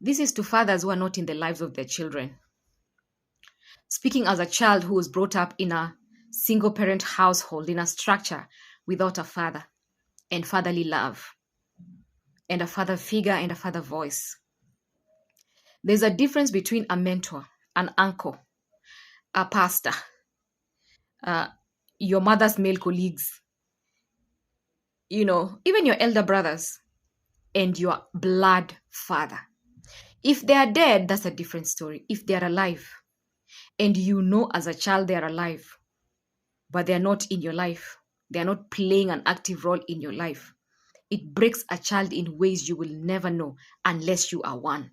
This is to fathers who are not in the lives of their children. Speaking as a child who was brought up in a single parent household, in a structure without a father and fatherly love and a father figure and a father voice. There's a difference between a mentor, an uncle, a pastor, your mother's male colleagues, even your elder brothers, and your blood father. If they are dead, that's a different story. If they are alive, and as a child they are alive, but they are not in your life, they are not playing an active role in your life, it breaks a child in ways you will never know unless you are one.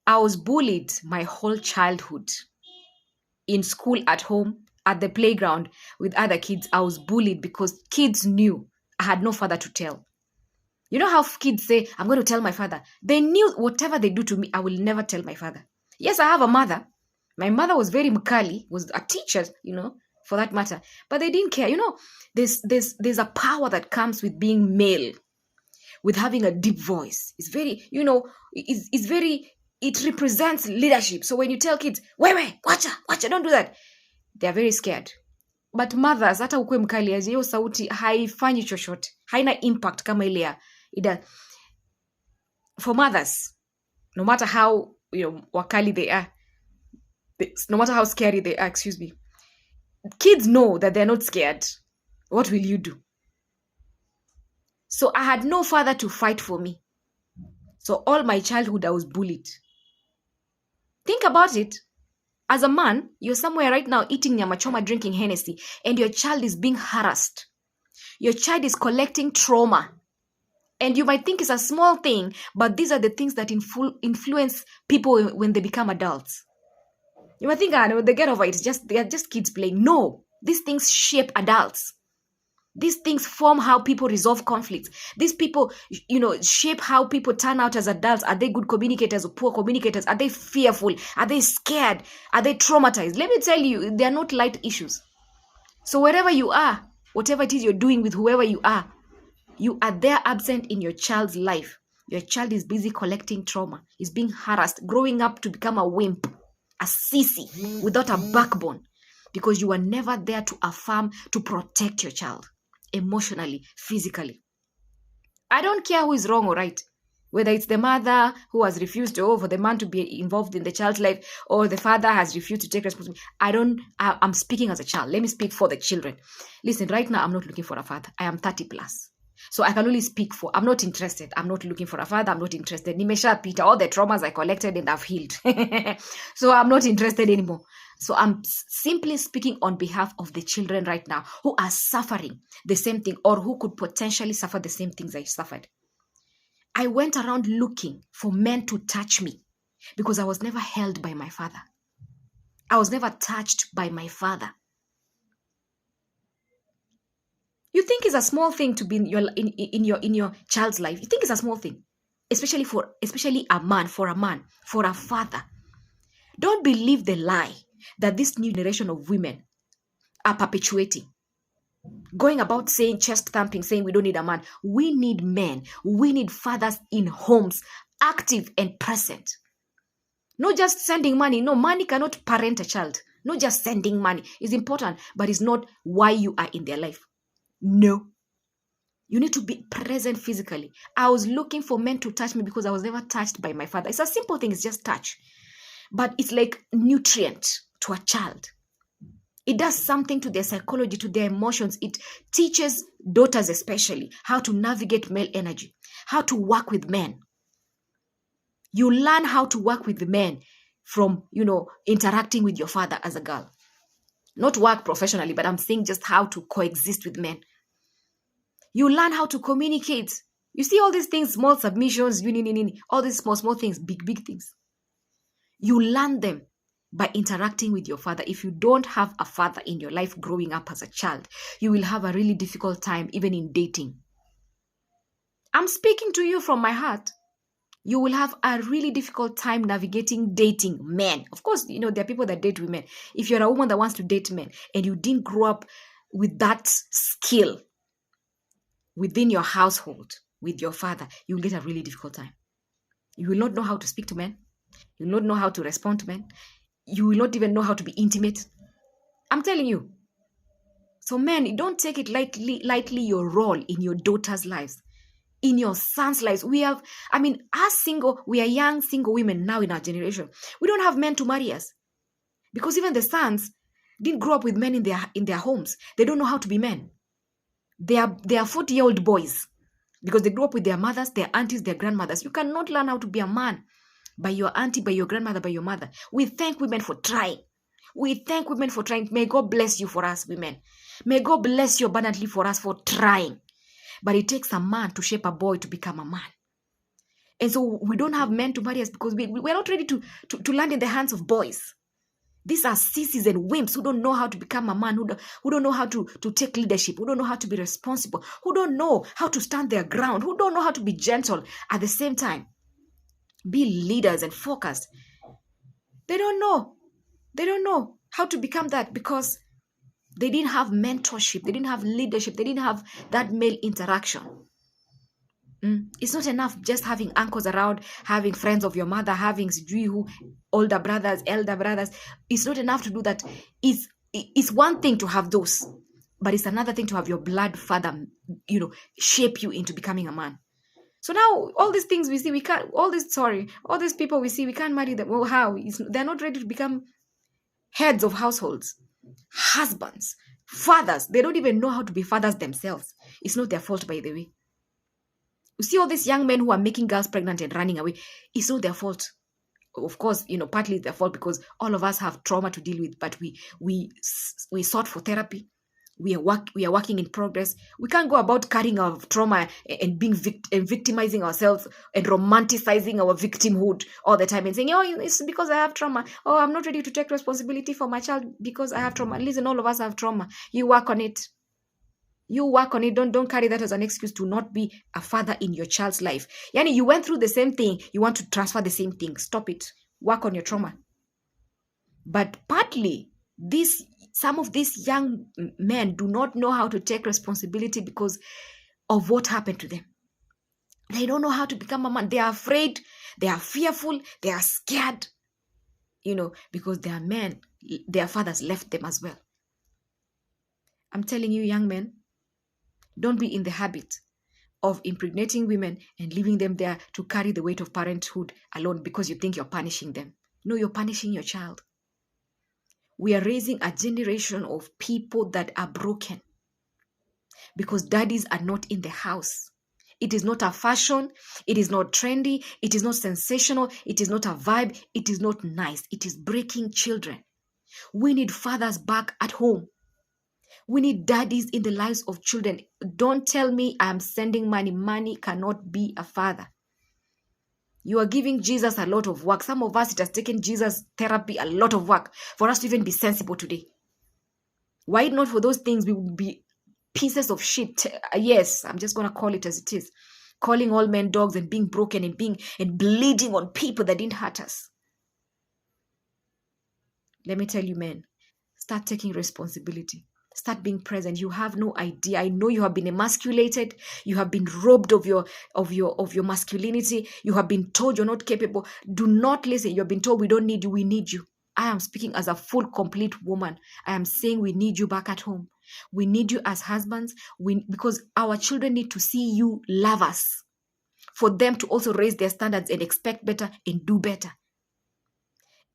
I was bullied my whole childhood. In school, at home, at the playground, with other kids, I was bullied because kids knew I had no father to tell. You know how kids say, I'm going to tell my father. They knew whatever they do to me, I will never tell my father. Yes, I have a mother. My mother was very mkali, was a teacher, for that matter. But they didn't care. There's a power that comes with being male, with having a deep voice. It's very, it represents leadership. So when you tell kids, wait, watcha, don't do that, they're very scared. But mothers, hata ukwe mkali aje, hiyo sauti haifanyi chochote, haina impact kama ile ya ida. For mothers, no matter how wakali they are, no matter how scary they are, kids know that they're not scared. What will you do? So I had no father to fight for me. So all my childhood I was bullied. Think about it. As a man, you're somewhere right now eating nyama choma, drinking Hennessy, and your child is being harassed. Your child is collecting trauma. And you might think it's a small thing, but these are the things that influence people when they become adults. You might think, they get over it. They're just kids playing. No, these things shape adults. These things form how people resolve conflicts. These people, shape how people turn out as adults. Are they good communicators or poor communicators? Are they fearful? Are they scared? Are they traumatized? Let me tell you, they are not light issues. So wherever you are, whatever it is you're doing with whoever you are there absent in your child's life. Your child is busy collecting trauma, is being harassed, growing up to become a wimp, a sissy, without a backbone, because you were never there to affirm, to protect your child, emotionally, physically. I don't care who is wrong or right, whether it's the mother who has refused for the man to be involved in the child's life, or the father has refused to take responsibility. I'm speaking as a child. Let me speak for the children. Listen, right now, I'm not looking for a father. I am 30 plus. So I can only speak for, I'm not interested. I'm not looking for a father. I'm not interested. Nimesha Peter, all the traumas I collected and I've healed. So I'm not interested anymore. So I'm simply speaking on behalf of the children right now who are suffering the same thing, or who could potentially suffer the same things I suffered. I went around looking for men to touch me because I was never held by my father. I was never touched by my father. You think it's a small thing to be in your child's life. You think it's a small thing, especially a man, for a father. Don't believe the lie that this new generation of women are perpetuating, going about saying, chest thumping, saying we don't need a man. We need men. We need fathers in homes, active and present. Not just sending money. No, money cannot parent a child. Not just sending money is important, but it's not why you are in their life. No. You need to be present physically. I was looking for men to touch me because I was never touched by my father. It's a simple thing. It's just touch. But it's like nutrient to a child. It does something to their psychology, to their emotions. It teaches daughters especially how to navigate male energy, how to work with men. You learn how to work with the men from, interacting with your father as a girl. Not work professionally, but I'm saying just how to coexist with men. You learn how to communicate. You see all these things, small submissions, all these small things, big things. You learn them by interacting with your father. If you don't have a father in your life growing up as a child, you will have a really difficult time even in dating. I'm speaking to you from my heart. You will have a really difficult time navigating dating men. Of course, there are people that date women. If you're a woman that wants to date men and you didn't grow up with that skill within your household with your father, you'll get a really difficult time. You will not know how to speak to men. You will not know how to respond to men. You will not even know how to be intimate. I'm telling you. So men, don't take it lightly your role in your daughters' lives, in your sons' lives. We are young single women now in our generation. We don't have men to marry us. Because even the sons didn't grow up with men in their homes. They don't know how to be men. They are 40-year-old boys because they grew up with their mothers, their aunties, their grandmothers. You cannot learn how to be a man by your auntie, by your grandmother, by your mother. We thank women for trying. May God bless you for us women. May God bless you abundantly for us for trying. But it takes a man to shape a boy to become a man. And so we don't have men to marry us because we're not ready to land in the hands of boys. These are sissies and wimps who don't know how to become a man, who don't know how to take leadership, who don't know how to be responsible, who don't know how to stand their ground, who don't know how to be gentle at the same time. Be leaders and focused. They don't know. They don't know how to become that because they didn't have mentorship. They didn't have leadership. They didn't have that male interaction. It's not enough just having uncles around, having friends of your mother, having older brothers, elder brothers. It's not enough to do that. It's one thing to have those, but it's another thing to have your blood father, shape you into becoming a man. So now all these things we see, all these people we see, we can't marry them. Well, how? They're not ready to become heads of households, husbands, fathers. They don't even know how to be fathers themselves. It's not their fault, by the way. You see all these young men who are making girls pregnant and running away. It's not their fault. Of course, partly it's their fault because all of us have trauma to deal with, but we sought for therapy. We are working in progress. We can't go about carrying our trauma and being victimizing ourselves and romanticizing our victimhood all the time and saying, oh, it's because I have trauma. Oh, I'm not ready to take responsibility for my child because I have trauma. Listen, all of us have trauma. You work on it. Don't carry that as an excuse to not be a father in your child's life. Yani, you went through the same thing. You want to transfer the same thing. Stop it. Work on your trauma. But partly, some of these young men do not know how to take responsibility because of what happened to them. They don't know how to become a man. They are afraid. They are fearful. They are scared. Because their men, their fathers left them as well. I'm telling you, young men, don't be in the habit of impregnating women and leaving them there to carry the weight of parenthood alone because you think you're punishing them. No, you're punishing your child. We are raising a generation of people that are broken because daddies are not in the house. It is not a fashion. It is not trendy. It is not sensational. It is not a vibe. It is not nice. It is breaking children. We need fathers back at home. We need daddies in the lives of children. Don't tell me I'm sending money. Money cannot be a father. You are giving Jesus a lot of work. Some of us, it has taken Jesus therapy a lot of work for us to even be sensible today. Why not for those things we would be pieces of shit? Yes, I'm just going to call it as it is. Calling all men dogs and being broken and bleeding on people that didn't hurt us. Let me tell you, men, start taking responsibility. Start being present. You have no idea. I know you have been emasculated. You have been robbed of your masculinity. You have been told you're not capable. Do not listen. You have been told we don't need you. We need you. I am speaking as a full, complete woman. I am saying we need you back at home. We need you as husbands. Because our children need to see you love us. For them to also raise their standards and expect better and do better.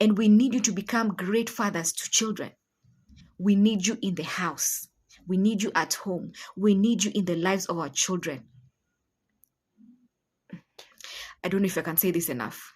And we need you to become great fathers to children. We need you in the house. We need you at home. We need you in the lives of our children. I don't know if I can say this enough.